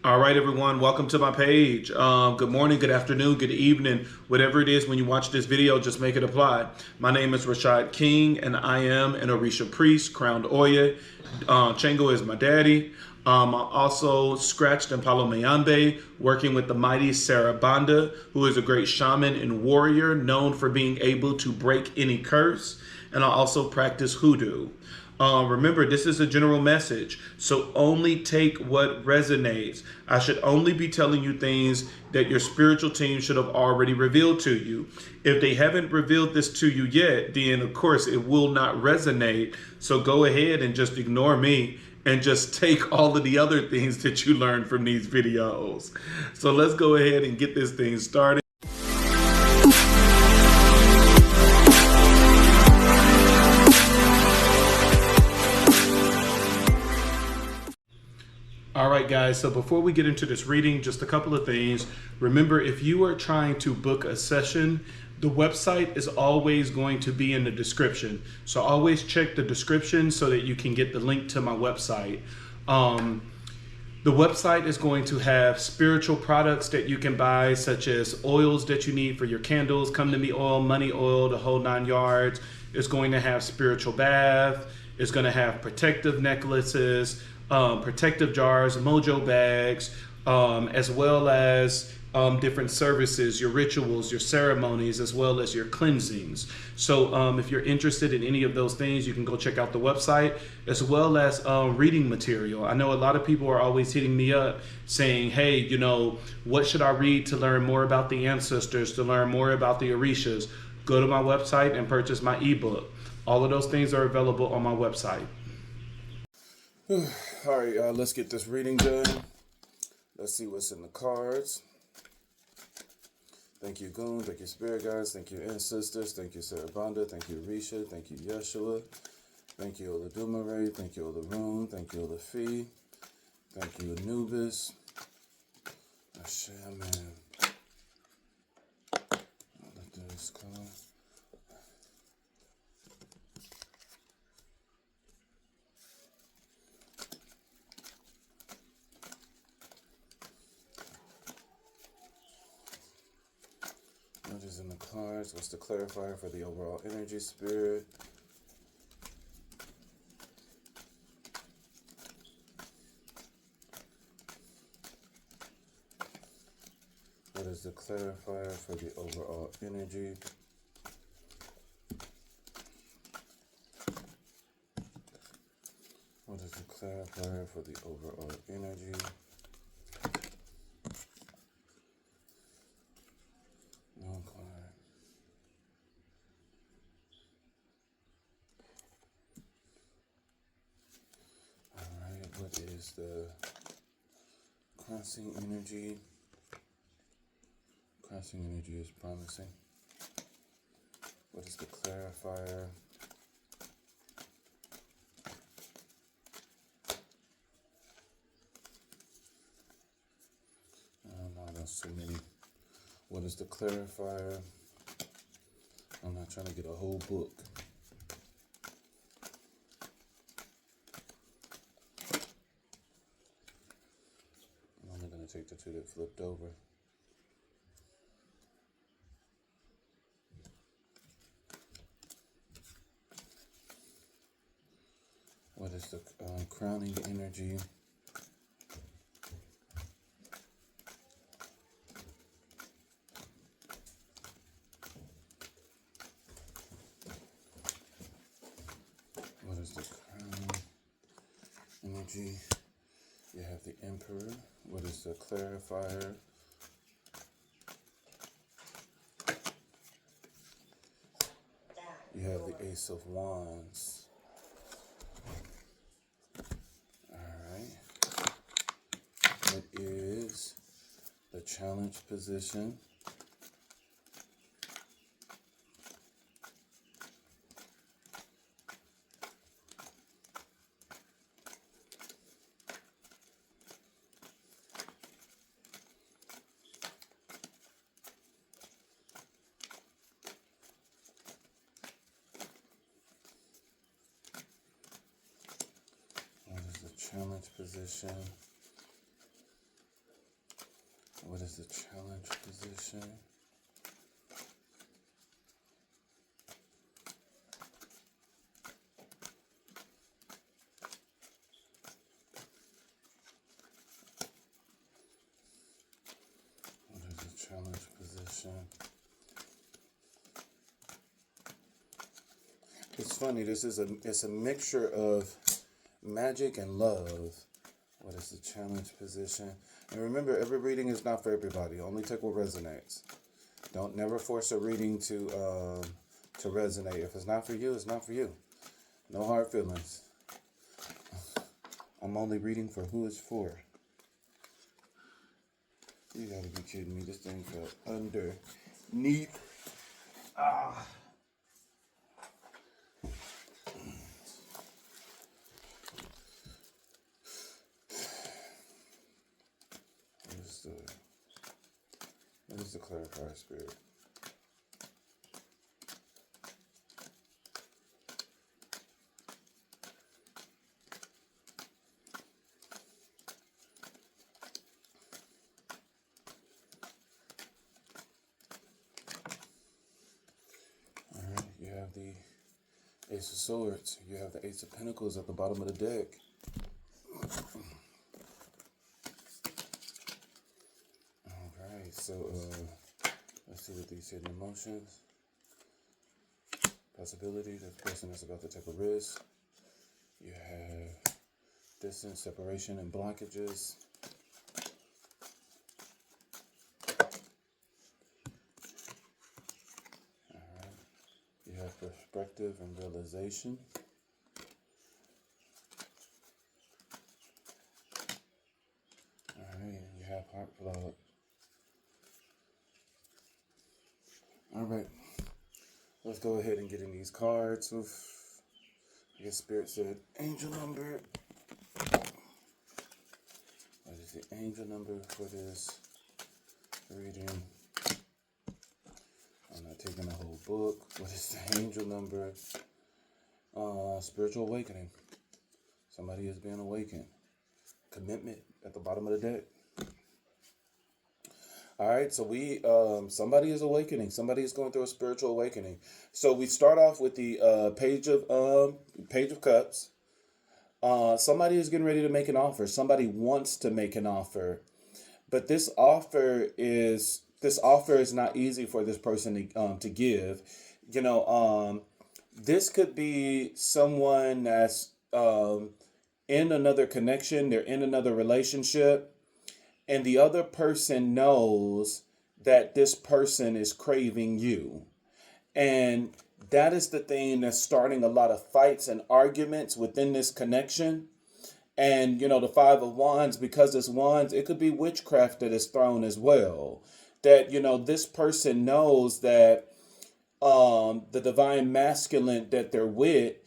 All right, everyone, welcome to my page. Good morning, good afternoon, good evening, whatever it is when you watch this video, just make it apply. My name is Rashad King, and I am an Orisha priest, crowned Oya. Chengo is my daddy. I'm also scratched in Palo Mayambe, working with the mighty Sarah Banda, who is a great shaman and warrior known for being able to break any curse. And I also practice hoodoo. Remember, this is a general message, so only take what resonates. I should only be telling you things that your spiritual team should have already revealed to you. If they haven't revealed this to you yet, then of course it will not resonate. So go ahead and just ignore me and just take all of the other things that you learned from these videos. So let's go ahead and get this thing started. All right, guys, so before we get into this reading, just a couple of things. Remember, if you are trying to book a session, the website is always going to be in the description. So always check the description so that you can get the link to my website. The website is going to have spiritual products that you can buy, such as oils that you need for your candles, come to me oil, money oil, the whole 9 yards. It's going to have spiritual bath. It's going to have protective necklaces, protective jars, mojo bags, as well as different services, your rituals, your ceremonies, as well as your cleansings. So if you're interested in any of those things, you can go check out the website, as well as reading material. I know a lot of people are always hitting me up saying, hey, you know, what should I read to learn more about the ancestors, to learn more about the Orishas? Go to my website and purchase my ebook. All of those things are available on my website. All right, let's get this reading done. Let's see what's in the cards. Thank you, Goon. Thank you, Spirit Guides. Thank you, Ancestors. Thank you, Sarah Banda. Thank you, Risha. Thank you, Yeshua. Thank you, Oladumare. Thank you, Olarun. Thank you, Olafi. Thank you, Anubis. Hashem, man. Let this card. What is in the cards? What's the clarifier for the overall energy, Spirit? What is the clarifier for the overall energy? What is the clarifier for the overall energy? What is the crossing energy? Crossing energy is promising. What is the clarifier? Oh no, that's too many. What is the clarifier? I'm not trying to get a whole book. Take the two that flipped over. What is the crowning energy? What is the crowning energy? You have the Emperor. What is the clarifier? You have the Ace of Wands. Alright. What is the challenge position? Challenge position. What is the challenge position? What is the challenge position? It's funny, it's a mixture of magic and love. What is the challenge position? And remember, every reading is not for everybody. Only take what resonates. Don't never force a reading to resonate. If it's not for you, it's not for you. No hard feelings. I'm only reading for who it's for. You gotta be kidding me. This thing felt underneath. What is the clarifier spirit? All right, you have the Ace of Swords. You have the Ace of Pentacles at the bottom of the deck. So, let's see what these hidden emotions, possibilities. This person is about to take a risk. You have distance, separation, and blockages. All right. You have perspective and realization. All right. You have heartfelt. All right, let's go ahead and get in these cards. Oof. I guess Spirit said angel number. What is the angel number for this reading? I'm not taking the whole book. What is the angel number? Spiritual awakening. Somebody is being awakened. Commitment at the bottom of the deck. All right, so somebody is awakening. Somebody is going through a spiritual awakening. So we start off with the Page of Cups. Somebody is getting ready to make an offer. Somebody wants to make an offer, but this offer is not easy for this person to give. This could be someone that's in another connection. They're in another relationship. And the other person knows that this person is craving you. And that is the thing that's starting a lot of fights and arguments within this connection. And, the Five of Wands, because it's wands, it could be witchcraft that is thrown as well. That, this person knows that the divine masculine that they're with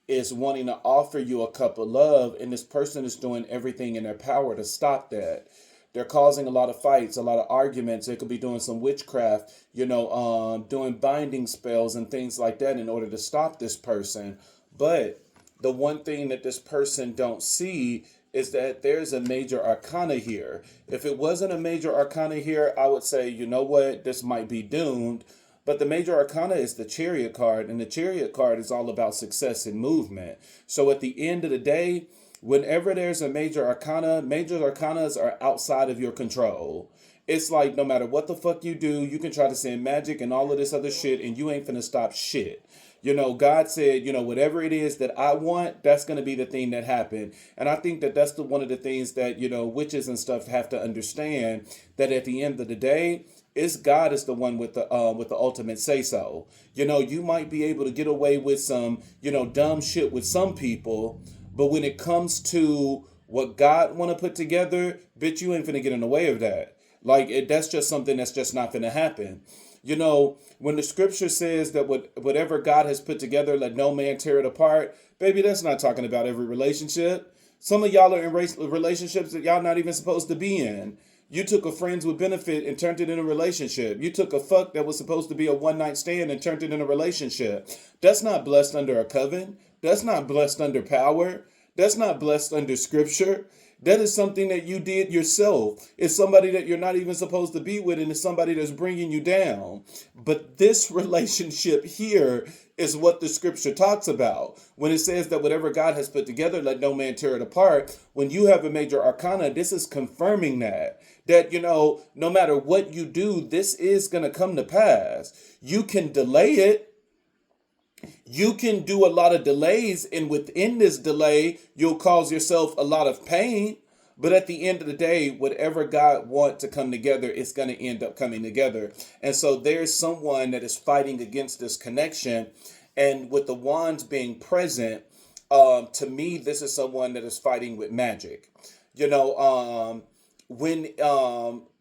is wanting to offer you a cup of love. And this person is doing everything in their power to stop that. They're causing a lot of fights, a lot of arguments. They could be doing some witchcraft, doing binding spells and things like that in order to stop this person. But the one thing that this person don't see is that there's a major arcana here. If it wasn't a major arcana here, I would say, you know what, this might be doomed. But the major arcana is the chariot card, and the chariot card is all about success and movement. So at the end of the day, whenever there's a major arcanas are outside of your control. It's like no matter what the fuck you do, you can try to send magic and all of this other shit, and you ain't finna stop shit. God said, whatever it is that I want, that's going to be the thing that happened. And I think that that's one of the things that, witches and stuff have to understand, that at the end of the day, it's God is the one with the ultimate say so. You might be able to get away with some, dumb shit with some people, but when it comes to what God want to put together, bitch, you ain't finna get in the way of that. That's just something that's just not finna happen. When the scripture says that whatever God has put together, let no man tear it apart, baby, that's not talking about every relationship. Some of y'all are in relationships that y'all not even supposed to be in. You took a friends with benefit and turned it into a relationship. You took a fuck that was supposed to be a one-night stand and turned it into a relationship. That's not blessed under a covenant. That's not blessed under power. That's not blessed under scripture. That is something that you did yourself. It's somebody that you're not even supposed to be with, and it's somebody that's bringing you down. But this relationship here is what the scripture talks about. When it says that whatever God has put together, let no man tear it apart. When you have a major arcana, this is confirming that. That, no matter what you do, this is going to come to pass. You can delay it. You can do a lot of delays, and within this delay, you'll cause yourself a lot of pain. But at the end of the day, whatever God wants to come together, it's going to end up coming together. And so there's someone that is fighting against this connection. And with the wands being present, to me, this is someone that is fighting with magic. When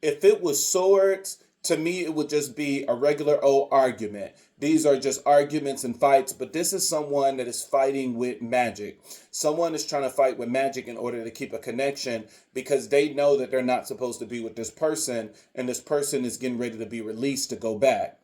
if it was swords, to me, it would just be a regular old argument. These are just arguments and fights, but this is someone that is fighting with magic. Someone is trying to fight with magic in order to keep a connection because they know that they're not supposed to be with this person, and this person is getting ready to be released to go back.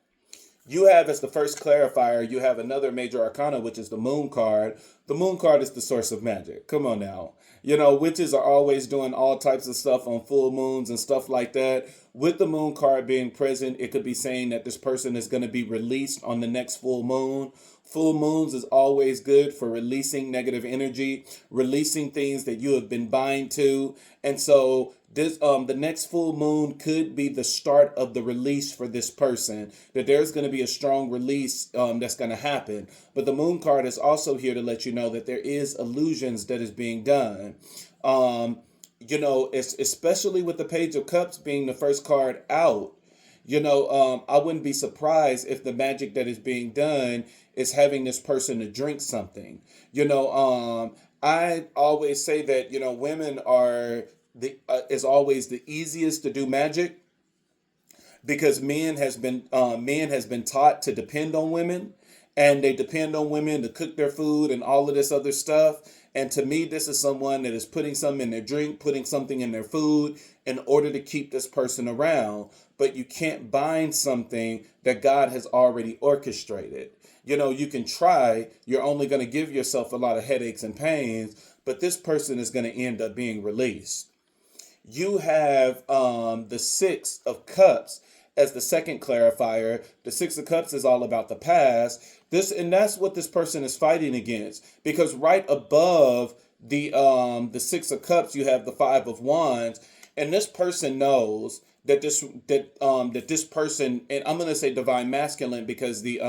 You have, as the first clarifier, you have another major arcana, which is the moon card. The moon card is the source of magic. Come on now. Witches are always doing all types of stuff on full moons and stuff like that. With the moon card being present, it could be saying that this person is going to be released on the next full moon. Full moons is always good for releasing negative energy, releasing things that you have been bind to. And so this the next full moon could be the start of the release for this person, that there's going to be a strong release that's going to happen. But the moon card is also here to let you know that there is illusions that is being done. It's especially with the Page of Cups being the first card out. I wouldn't be surprised if the magic that is being done is having this person to drink something. I always say that, women are is always the easiest to do magic because men has been taught to depend on women, and they depend on women to cook their food and all of this other stuff. And to me, this is someone that is putting something in their drink, putting something in their food in order to keep this person around. But you can't bind something that God has already orchestrated. You can try, you're only going to give yourself a lot of headaches and pains, but this person is going to end up being released. You have the Six of Cups as the second clarifier. The Six of Cups is all about the past. And that's what this person is fighting against, because right above the Six of Cups, you have the Five of Wands, and this person knows that this person, and I'm going to say divine masculine because the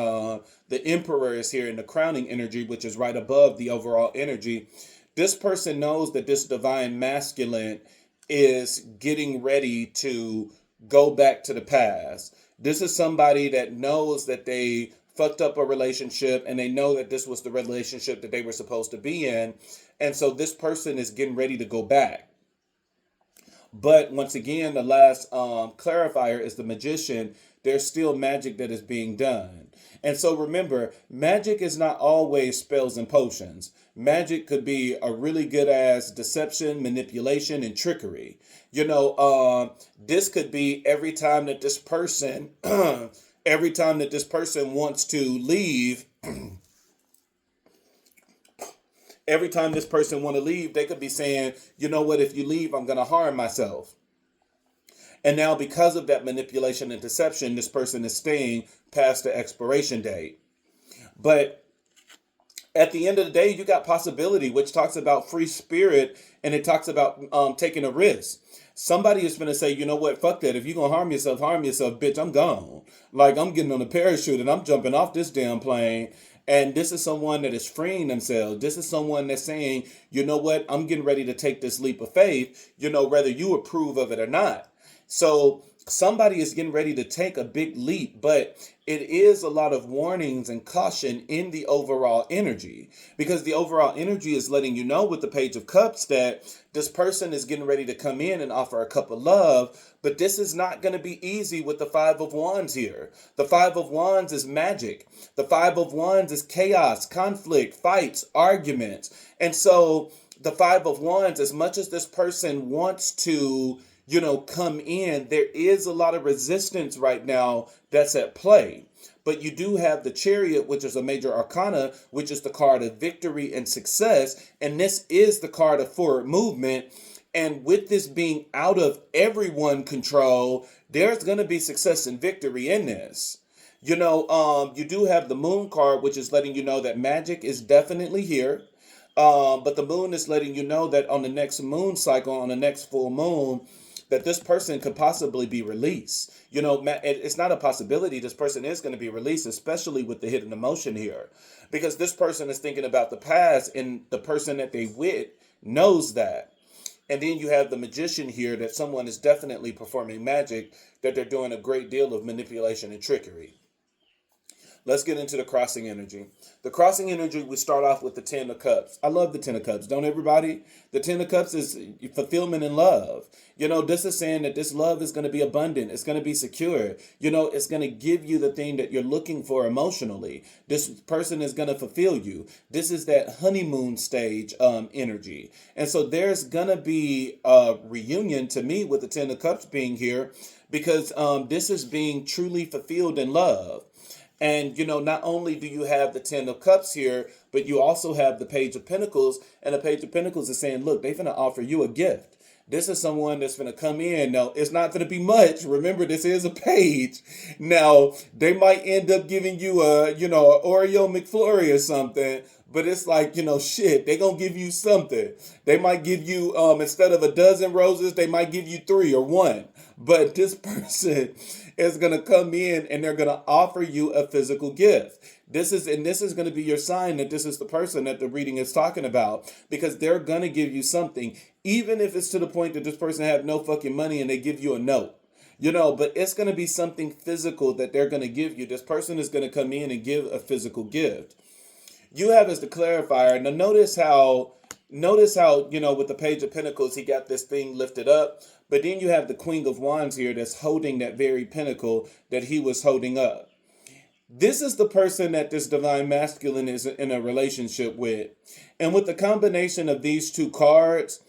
Emperor is here in the crowning energy, which is right above the overall energy. This person knows that this divine masculine is getting ready to go back to the past. This is somebody that knows that they fucked up a relationship, and they know that this was the relationship that they were supposed to be in. And so this person is getting ready to go back. But once again, the last clarifier is the Magician. There's still magic that is being done. And so remember, magic is not always spells and potions. Magic could be a really good ass deception, manipulation, and trickery. This could be every time that this person, wants to leave, every time this person want to leave, they could be saying, you know what, if you leave, I'm going to harm myself. And now because of that manipulation and deception, this person is staying past the expiration date. But at the end of the day, you got possibility, which talks about free spirit, and it talks about taking a risk. Somebody is going to say, you know what, fuck that. If you're going to harm yourself, bitch, I'm gone. Like, I'm getting on a parachute and I'm jumping off this damn plane. And this is someone that is freeing themselves. This is someone that's saying, you know what, I'm getting ready to take this leap of faith, whether you approve of it or not. So somebody is getting ready to take a big leap, but it is a lot of warnings and caution in the overall energy, because the overall energy is letting you know with the Page of Cups that this person is getting ready to come in and offer a cup of love, but this is not going to be easy with the Five of Wands here. The Five of Wands is magic. The Five of Wands is chaos, conflict, fights, arguments. And so the Five of Wands, as much as this person wants to come in, there is a lot of resistance right now that's at play. But you do have the Chariot, which is a major arcana, which is the card of victory and success. And this is the card of forward movement. And with this being out of everyone control, there's going to be success and victory in this. You do have the moon card, which is letting you know that magic is definitely here. But the moon is letting you know that on the next moon cycle, on the next full moon, that this person could possibly be released. It's not a possibility. This person is going to be released, especially with the hidden emotion here, because this person is thinking about the past, and the person that they with knows that. And then you have the magician here, that someone is definitely performing magic, that they're doing a great deal of manipulation and trickery. Let's get into the crossing energy. The crossing energy, we start off with the Ten of Cups. I love the Ten of Cups. Don't everybody? The Ten of Cups is fulfillment and love. This is saying that this love is going to be abundant. It's going to be secure. It's going to give you the thing that you're looking for emotionally. This person is going to fulfill you. This is that honeymoon stage energy. And so there's going to be a reunion, to me, with the Ten of Cups being here, because this is being truly fulfilled in love. And, not only do you have the Ten of Cups here, but you also have the Page of Pentacles. And the Page of Pentacles is saying, look, they're going to offer you a gift. This is someone that's going to come in. Now, it's not going to be much. Remember, this is a page. Now, they might end up giving you an Oreo McFlurry or something. But it's like, shit, they going to give you something. They might give you, instead of a dozen roses, they might give you 3 or 1. But this person is going to come in and they're going to offer you a physical gift. This is going to be your sign that this is the person that the reading is talking about, because they're going to give you something, even if it's to the point that this person have no fucking money and they give you a note. But it's going to be something physical that they're going to give you. This person is going to come in and give a physical gift. You have as the clarifier. Now notice how, with the Page of Pentacles, he got this thing lifted up. But then you have the Queen of Wands here that's holding that very pentacle that he was holding up. This is the person that this divine masculine is in a relationship with. And with the combination of these two cards,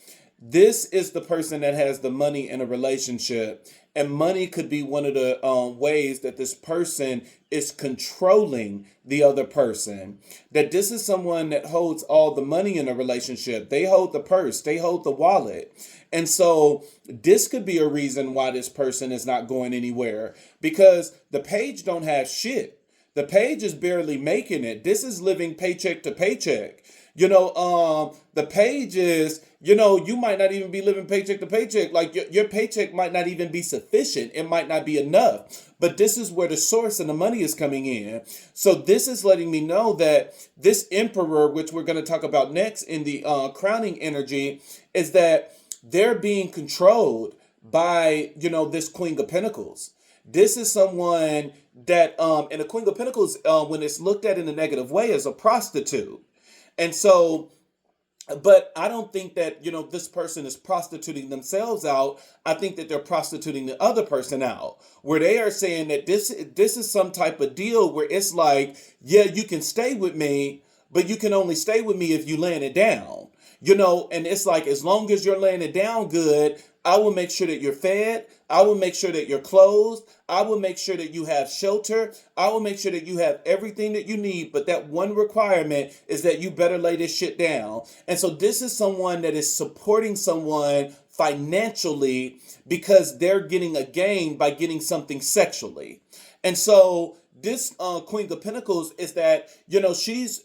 this is the person that has the money in a relationship. And money could be one of the ways that this person is controlling the other person. That this is someone that holds all the money in a relationship. They hold the purse. They hold the wallet. And so this could be a reason why this person is not going anywhere. Because the page don't have shit. The page is barely making it. This is living paycheck to paycheck. The page is, you might not even be living paycheck to paycheck. Like your paycheck might not even be sufficient. It might not be enough. But this is where the source and the money is coming in. So this is letting me know that this emperor, which we're going to talk about next in the crowning energy, is that they're being controlled by, this Queen of Pentacles. This is someone that, and the Queen of Pentacles, when it's looked at in a negative way, is a prostitute. And so, but I don't think that, this person is prostituting themselves out. I think that they're prostituting the other person out, where they are saying that this is some type of deal where it's like, yeah, you can stay with me, but you can only stay with me if you laying it down. And it's like, as long as you're laying it down good, I will make sure that you're fed. I will make sure that you're clothed. I will make sure that you have shelter. I will make sure that you have everything that you need. But that one requirement is that you better lay this shit down. And so this is someone that is supporting someone financially because they're getting a gain by getting something sexually. And so this Queen of Pentacles is that, she's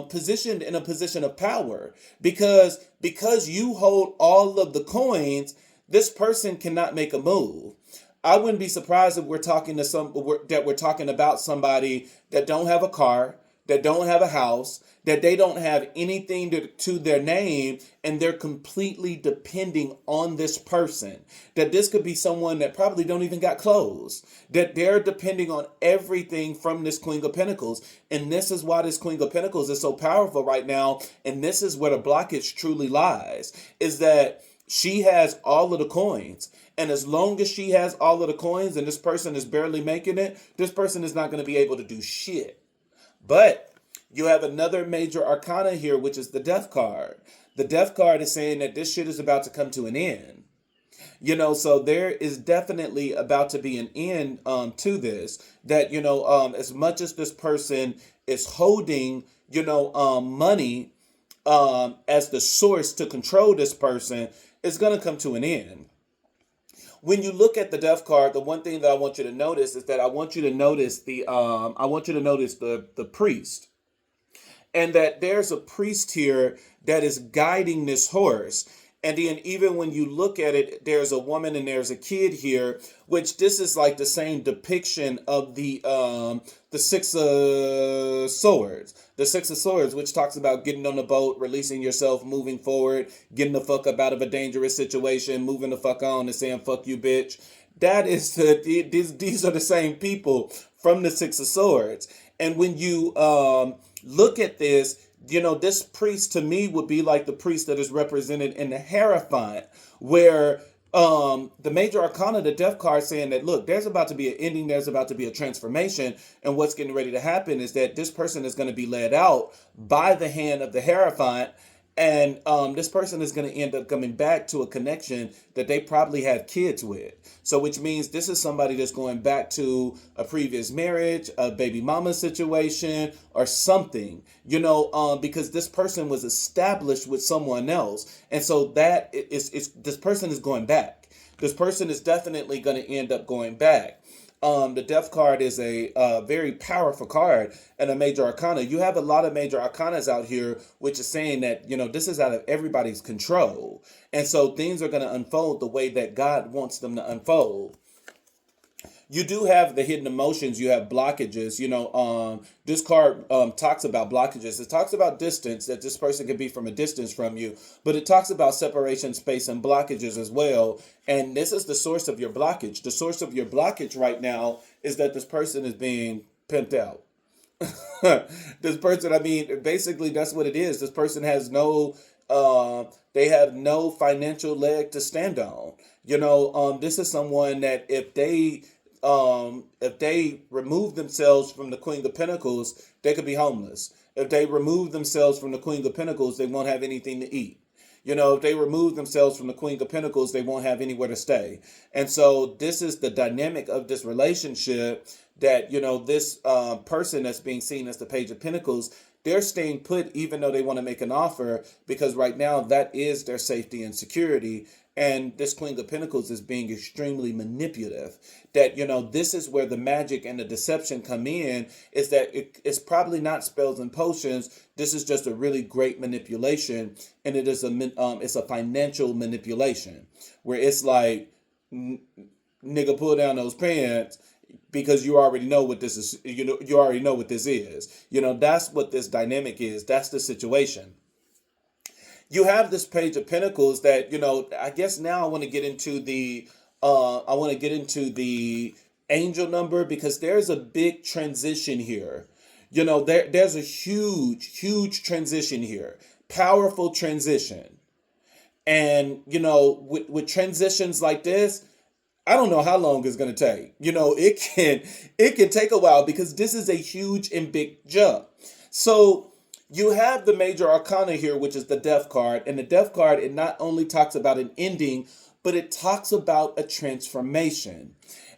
positioned in a position of power because you hold all of the coins. This person cannot make a move. I wouldn't be surprised if we're talking about somebody that don't have a car, that don't have a house, that they don't have anything to their name, and they're completely depending on this person. That this could be someone that probably don't even got clothes, that they're depending on everything from this Queen of Pentacles. And this is why this Queen of Pentacles is so powerful right now. And this is where the blockage truly lies, is that she has all of the coins. And as long as she has all of the coins and this person is barely making it, this person is not going to be able to do shit. But you have another major arcana here, which is the Death card. The Death card is saying that this shit is about to come to an end. So there is definitely about to be an end to this. That, as much as this person is holding, money as the source to control this person, is going to come to an end. When you look at the death card, the one thing that I want you to notice is that I want you to notice the priest, and that there's a priest here that is guiding this horse. And then even when you look at it, there's a woman and there's a kid here, which this is like the same depiction of the Six of Swords. The Six of Swords, which talks about getting on the boat, releasing yourself, moving forward, getting the fuck up out of a dangerous situation, moving the fuck on and saying fuck you, bitch. That is these are the same people from the Six of Swords. And when you look at this, this priest to me would be like the priest that is represented in the Hierophant, where the major arcana, the death card, saying that, look, there's about to be an ending, there's about to be a transformation, and what's getting ready to happen is that this person is going to be led out by the hand of the Hierophant, and this person is going to end up coming back to a connection that they probably had kids with. So which means this is somebody that's going back to a previous marriage, a baby mama situation, or something, because this person was established with someone else. And so that is this person is going back. This person is definitely going to end up going back. The death card is a very powerful card and a major arcana. You have a lot of major arcanas out here, which is saying that, this is out of everybody's control. And so things are going to unfold the way that God wants them to unfold. You do have the hidden emotions. You have blockages. This card talks about blockages. It talks about distance, that this person could be from a distance from you. But it talks about separation, space, and blockages as well. And this is the source of your blockage. The source of your blockage right now is that this person is being pimped out. This person, basically that's what it is. This person has they have no financial leg to stand on. This is someone that if they remove themselves from the Queen of Pentacles, they could be homeless. If they remove themselves from the Queen of Pentacles, they won't have anything to eat. If they remove themselves from the Queen of Pentacles, they won't have anywhere to stay. And so this is the dynamic of this relationship that, this person that's being seen as the Page of Pentacles, they're staying put even though they want to make an offer, because right now that is their safety and security. And this Queen of Pentacles is being extremely manipulative. That, this is where the magic and the deception come in, is that it's probably not spells and potions. This is just a really great manipulation. And it is it's a financial manipulation where it's like, nigga, pull down those pants, because you already know what this is. You already know what this is. That's what this dynamic is. That's the situation. You have this Page of Pentacles that, I guess now I want to get into the angel number, because there's a big transition here. There's a huge transition here. Powerful transition. And, with transitions like this, I don't know how long it's going to take. It can take a while, because this is a huge and big jump. So you have the major arcana here, which is the death card. And the death card, it not only talks about an ending, but it talks about a transformation.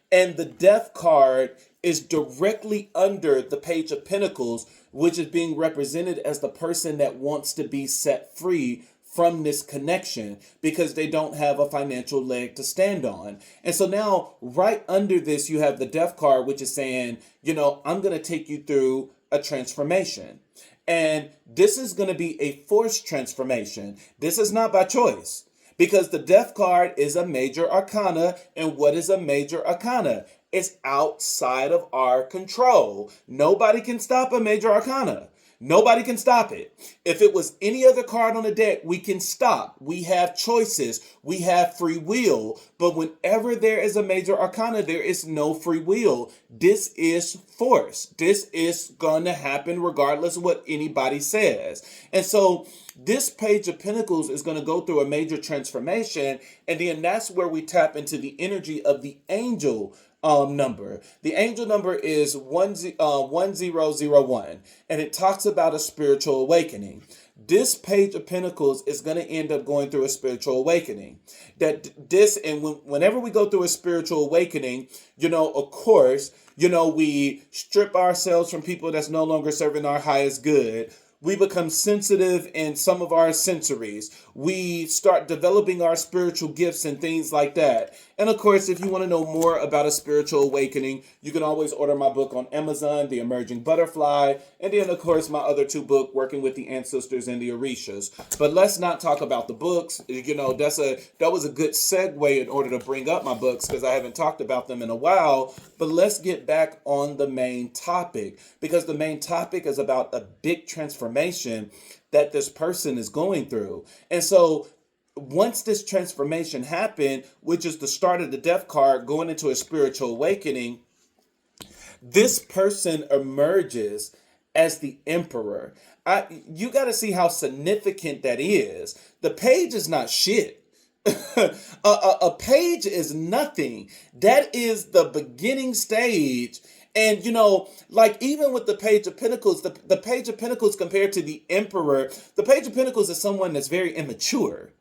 And the death card is directly under the Page of Pentacles, which is being represented as the person that wants to be set free from this connection, because they don't have a financial leg to stand on. And so now right under this, you have the death card, which is saying, I'm going to take you through a transformation. And this is going to be a forced transformation. This is not by choice, because the death card is a major arcana. And what is a major arcana? It's outside of our control. Nobody can stop a major arcana. Nobody can stop it. If it was any other card on the deck, we can stop. We have choices. We have free will. But whenever there is a major arcana, there is no free will. This is force. This is going to happen regardless of what anybody says. And so this Page of Pentacles is going to go through a major transformation. And then that's where we tap into the energy of the angel number. The angel number is 1001, and it talks about a spiritual awakening. This Page of Pentacles is going to end up going through a spiritual awakening. Whenever we go through a spiritual awakening, of course, we strip ourselves from people that's no longer serving our highest good. We become sensitive in some of our sensories. We start developing our spiritual gifts and things like that. And of course, if you want to know more about a spiritual awakening, you can always order my book on Amazon, The Emerging Butterfly, and then of course my other two books, Working with the Ancestors and the Orishas. But let's not talk about the books. That was a good segue in order to bring up my books, because I haven't talked about them in a while. But let's get back on the main topic, because the main topic is about a big transformation that this person is going through. And so once this transformation happened, which is the start of the death card going into a spiritual awakening, this person emerges as the emperor. You got to see how significant that is. The page is not shit. A page is nothing. That is the beginning stage. And, like even with the Page of Pentacles, the Page of Pentacles compared to the Emperor, the Page of Pentacles is someone that's very immature.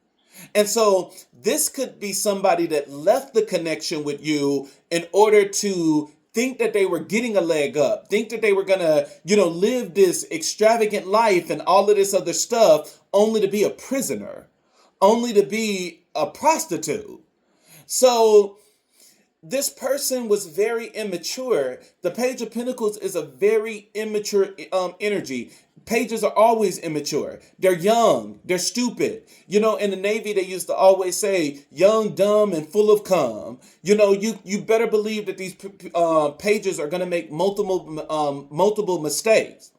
And so this could be somebody that left the connection with you in order to think that they were getting a leg up, think that they were going to, live this extravagant life and all of this other stuff, only to be a prisoner, only to be a prostitute. So this person was very immature. The Page of Pentacles is a very immature energy. Pages are always immature. They're young. They're stupid. In the Navy, they used to always say, young, dumb, and full of cum. You better believe that these pages are going to make multiple mistakes.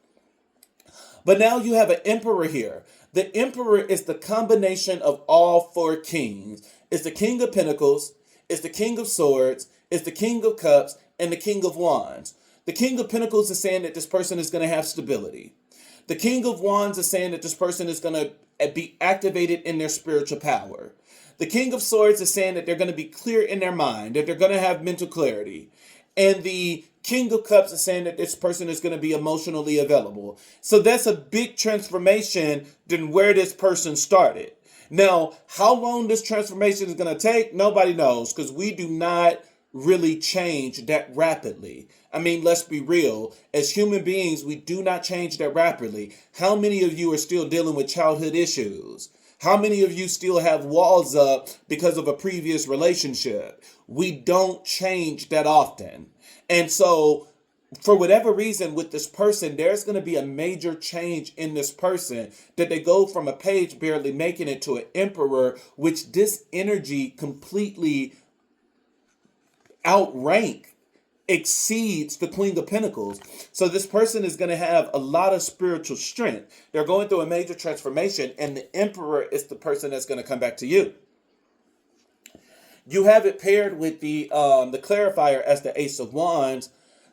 But now you have an emperor here. The emperor is the combination of all four kings. It's the King of Pentacles, it's the King of Swords, it's the King of Cups, and the King of Wands. The King of Pentacles is saying that this person is going to have stability. The King of Wands is saying that this person is going to be activated in their spiritual power. The King of Swords is saying that they're going to be clear in their mind, that they're going to have mental clarity. And the King of Cups is saying that this person is going to be emotionally available. So that's a big transformation than where this person started. Now, how long this transformation is going to take, nobody knows, because we do not really change that rapidly. I mean, let's be real. As human beings, we do not change that rapidly. How many of you are still dealing with childhood issues? How many of you still have walls up because of a previous relationship? We don't change that often. And so, for whatever reason with this person, there's going to be a major change in this person, that they go from a page barely making it to an emperor, which this energy completely exceeds the Queen of Pentacles. So this person is going to have a lot of spiritual strength. They're going through a major transformation, and the emperor is the person that's going to come back to you. You have it paired with the clarifier as the Ace of Wands.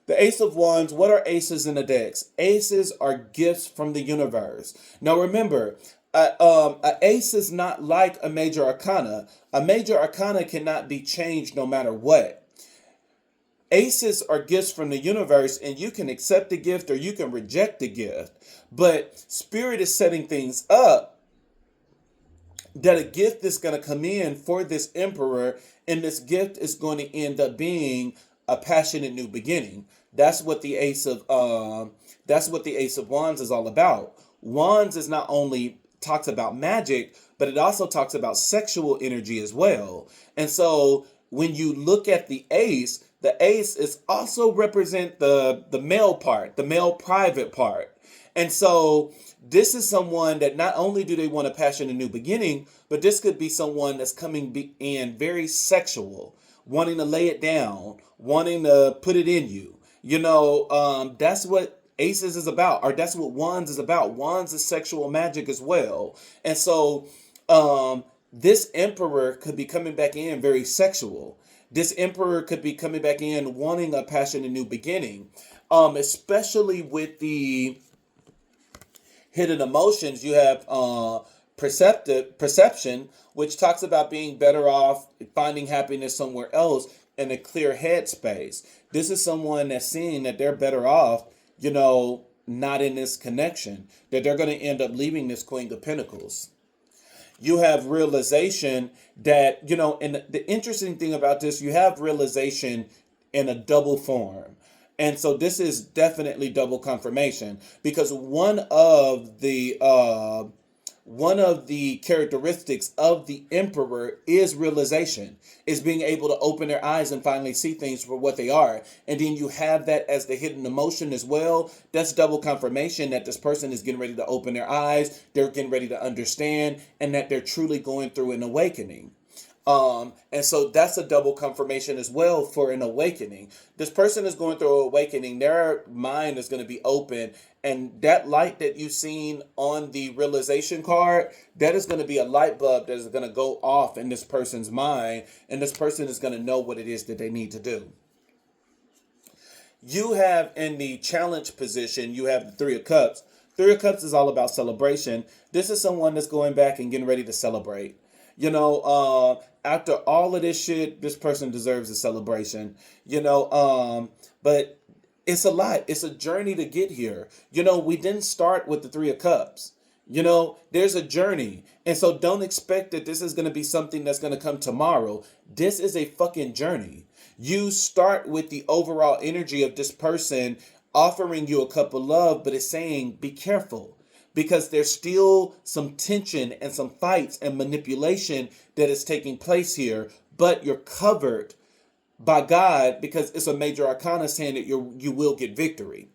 The Ace of Wands, what are aces in the decks? Aces are gifts from the universe. Now remember, an ace is not like a major arcana. A major arcana cannot be changed no matter what. Aces are gifts from the universe, and you can accept the gift or you can reject the gift. But Spirit is setting things up that a gift is going to come in for this emperor, and this gift is going to end up being a passionate new beginning. That's what the Ace of Wands is all about. Wands is not only talks about magic, but it also talks about sexual energy as well. And so when you look at the ace is also represent the male part, the male private part. And so this is someone that not only do they want a passionate new beginning, but this could be someone that's coming in very sexual, wanting to lay it down, wanting to put it in you. That's what aces is about, or that's what wands is about. Wands is sexual magic as well. And so this emperor could be coming back in very sexual. This emperor could be coming back in wanting a passionate new beginning, especially with the hidden emotions. You have perception, which talks about being better off, finding happiness somewhere else, in a clear headspace. This is someone that's seeing that they're better off, not in this connection, that they're going to end up leaving this Queen of Pentacles. You have realization that, and the interesting thing about this, you have realization in a double form. And so this is definitely double confirmation, because one of the characteristics of the emperor is realization, is being able to open their eyes and finally see things for what they are. And then you have that as the hidden emotion as well. That's double confirmation that this person is getting ready to open their eyes, they're getting ready to understand, and that they're truly going through an awakening. And so that's a double confirmation as well for an awakening. This person is going through an awakening. Their mind is going to be open. And that light that you've seen on the realization card, that is going to be a light bulb that is going to go off in this person's mind. And this person is going to know what it is that they need to do. You have in the challenge position, you have the Three of Cups. Three of Cups is all about celebration. This is someone that's going back and getting ready to celebrate. After all of this shit, this person deserves a celebration, but it's a lot. It's a journey to get here. We didn't start with the Three of Cups. There's a journey. And so don't expect that this is going to be something that's going to come tomorrow. This is a fucking journey. You start with the overall energy of this person offering you a cup of love, but it's saying, be careful. Because there's still some tension and some fights and manipulation that is taking place here. But you're covered by God because it's a major arcana saying that you will get victory.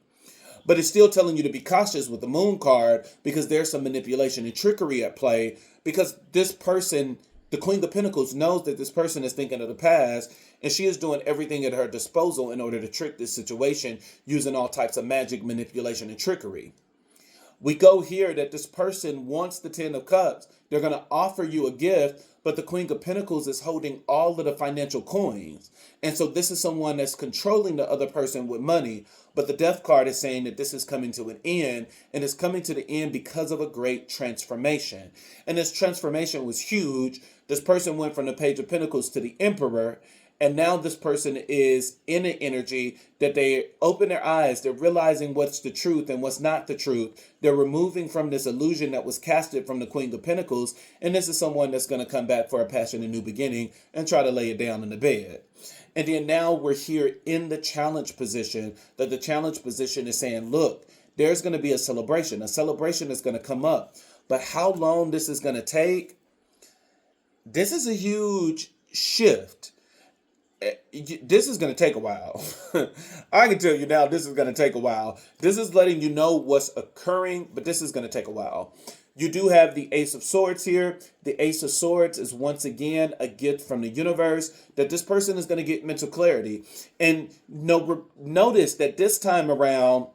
But it's still telling you to be cautious with the moon card because there's some manipulation and trickery at play. Because this person, the Queen of Pentacles, knows that this person is thinking of the past. And she is doing everything at her disposal in order to trick this situation using all types of magic, manipulation, and trickery. We go here that this person wants the Ten of Cups. They're going to offer you a gift, but the Queen of Pentacles is holding all of the financial coins. And so this is someone that's controlling the other person with money. But the Death card is saying that this is coming to an end, and it's coming to the end because of a great transformation. And this transformation was huge. This person went from the Page of Pentacles to the Emperor. And now this person is in an energy that they open their eyes. They're realizing what's the truth and what's not the truth. They're removing from this illusion that was casted from the Queen of Pentacles. And this is someone that's going to come back for a passion and new beginning and try to lay it down in the bed. And then now we're here in the challenge position, that the challenge position is saying, look, there's going to be a celebration. A celebration is going to come up. But how long this is going to take? This is a huge shift. This is going to take a while. I can tell you now, this is going to take a while. This is letting you know what's occurring, but this is going to take a while. You do have the Ace of Swords here. The Ace of Swords is once again a gift from the universe that this person is going to get mental clarity. And notice that this time around,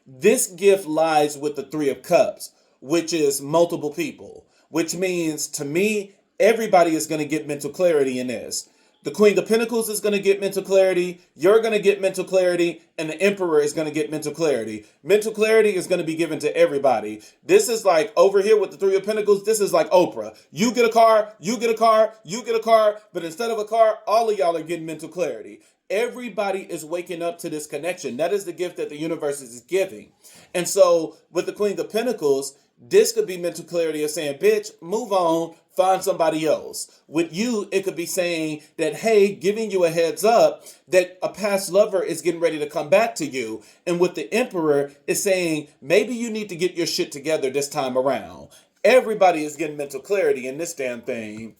this gift lies with the Three of Cups, which is multiple people, which means to me, everybody is going to get mental clarity in this. The Queen of Pentacles is going to get mental clarity. You're going to get mental clarity. And the Emperor is going to get mental clarity. Mental clarity is going to be given to everybody. This is like over here with the Three of Pentacles. This is like Oprah. You get a car, you get a car, you get a car. But instead of a car, all of y'all are getting mental clarity. Everybody is waking up to this connection. That is the gift that the universe is giving. And so with the Queen of Pentacles, this could be mental clarity of saying, bitch, move on, find somebody else. With you, it could be saying that, hey, giving you a heads up that a past lover is getting ready to come back to you. And with the Emperor, it's saying, maybe you need to get your shit together this time around. Everybody is getting mental clarity in this damn thing.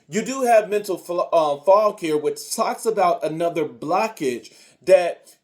You do have mental fog here, which talks about another blockage that,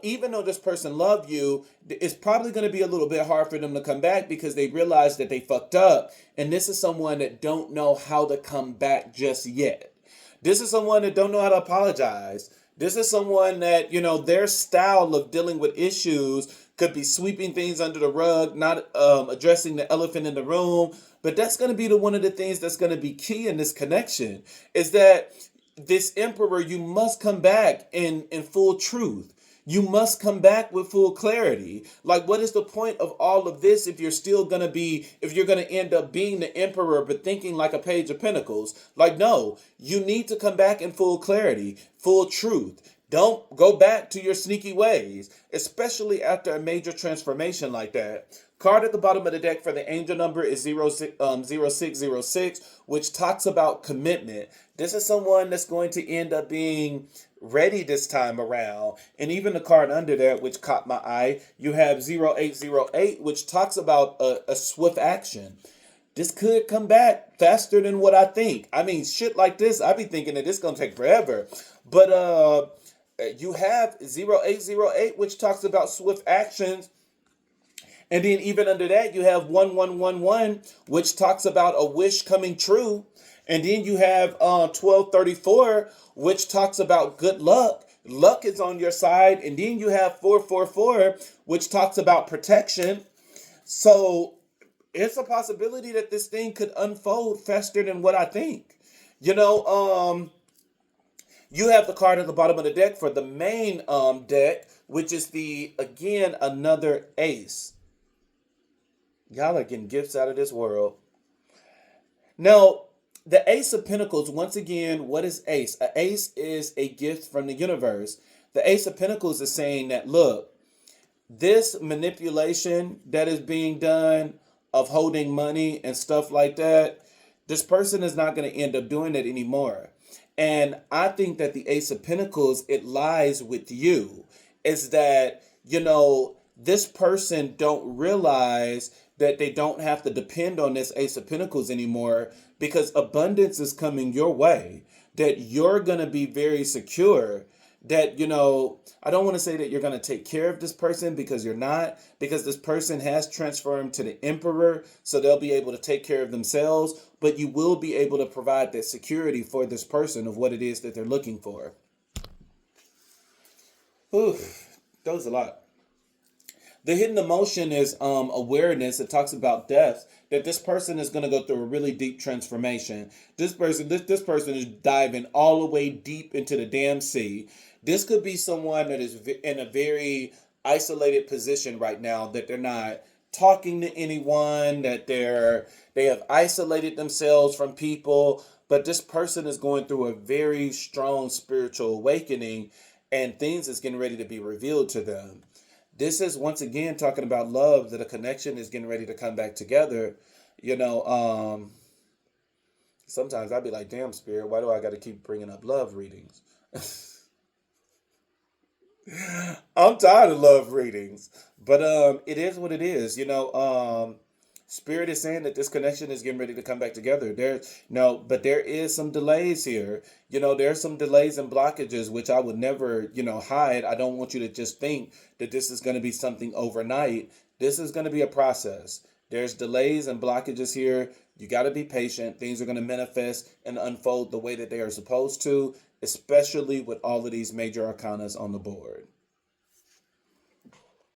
even though this person loved you, it's probably going to be a little bit hard for them to come back because they realize that they fucked up. And this is someone that don't know how to come back just yet. This is someone that don't know how to apologize. This is someone that, their style of dealing with issues could be sweeping things under the rug, not addressing the elephant in the room. But that's going to be one of the things that's going to be key in this connection is that this Emperor, you must come back in full truth. You must come back with full clarity. Like, what is the point of all of this if you're going to end up being the Emperor, but thinking like a Page of Pentacles? Like, no, you need to come back in full clarity, full truth. Don't go back to your sneaky ways, especially after a major transformation like that. Card at the bottom of the deck for the angel number is 0606, which talks about commitment. This is someone that's going to end up being ready this time around. And even the card under that, which caught my eye, you have 0808, which talks about a swift action. This could come back faster than what I think. I mean, shit like this, I be thinking that this gonna take forever. But you have 0808, which talks about swift actions. And then even under that, you have 1111, which talks about a wish coming true. And then you have 1234, which talks about good luck. Luck is on your side. And then you have 444, which talks about protection. So it's a possibility that this thing could unfold faster than what I think. You know, you have the card at the bottom of the deck for the main deck, which is again, another ace. Y'all are getting gifts out of this world. Now, the Ace of Pentacles, once again, what is ace? An ace is a gift from the universe. The Ace of Pentacles is saying that, look, this manipulation that is being done of holding money and stuff like that, this person is not going to end up doing it anymore. And I think that the Ace of Pentacles, it lies with you. Is that, this person don't realize that they don't have to depend on this Ace of Pentacles anymore, because abundance is coming your way, that you're going to be very secure, that, I don't want to say that you're going to take care of this person, because you're not, because this person has transformed to the Emperor, so they'll be able to take care of themselves, but you will be able to provide that security for this person of what it is that they're looking for. Oof, that was a lot. The hidden emotion is awareness. It talks about death, that this person is going to go through a really deep transformation. This person is diving all the way deep into the damn sea. This could be someone that is in a very isolated position right now, that they're not talking to anyone, that they have isolated themselves from people, but this person is going through a very strong spiritual awakening, and things is getting ready to be revealed to them. This is once again talking about love, that a connection is getting ready to come back together. Sometimes I'd be like, damn, Spirit, why do I got to keep bringing up love readings? I'm tired of love readings, but it is what it is. Spirit is saying that this connection is getting ready to come back together. But there is some delays here. There's some delays and blockages, which I would never, hide. I don't want you to just think that this is going to be something overnight. This is going to be a process. There's delays and blockages here. You got to be patient. Things are going to manifest and unfold the way that they are supposed to, especially with all of these major arcanas on the board.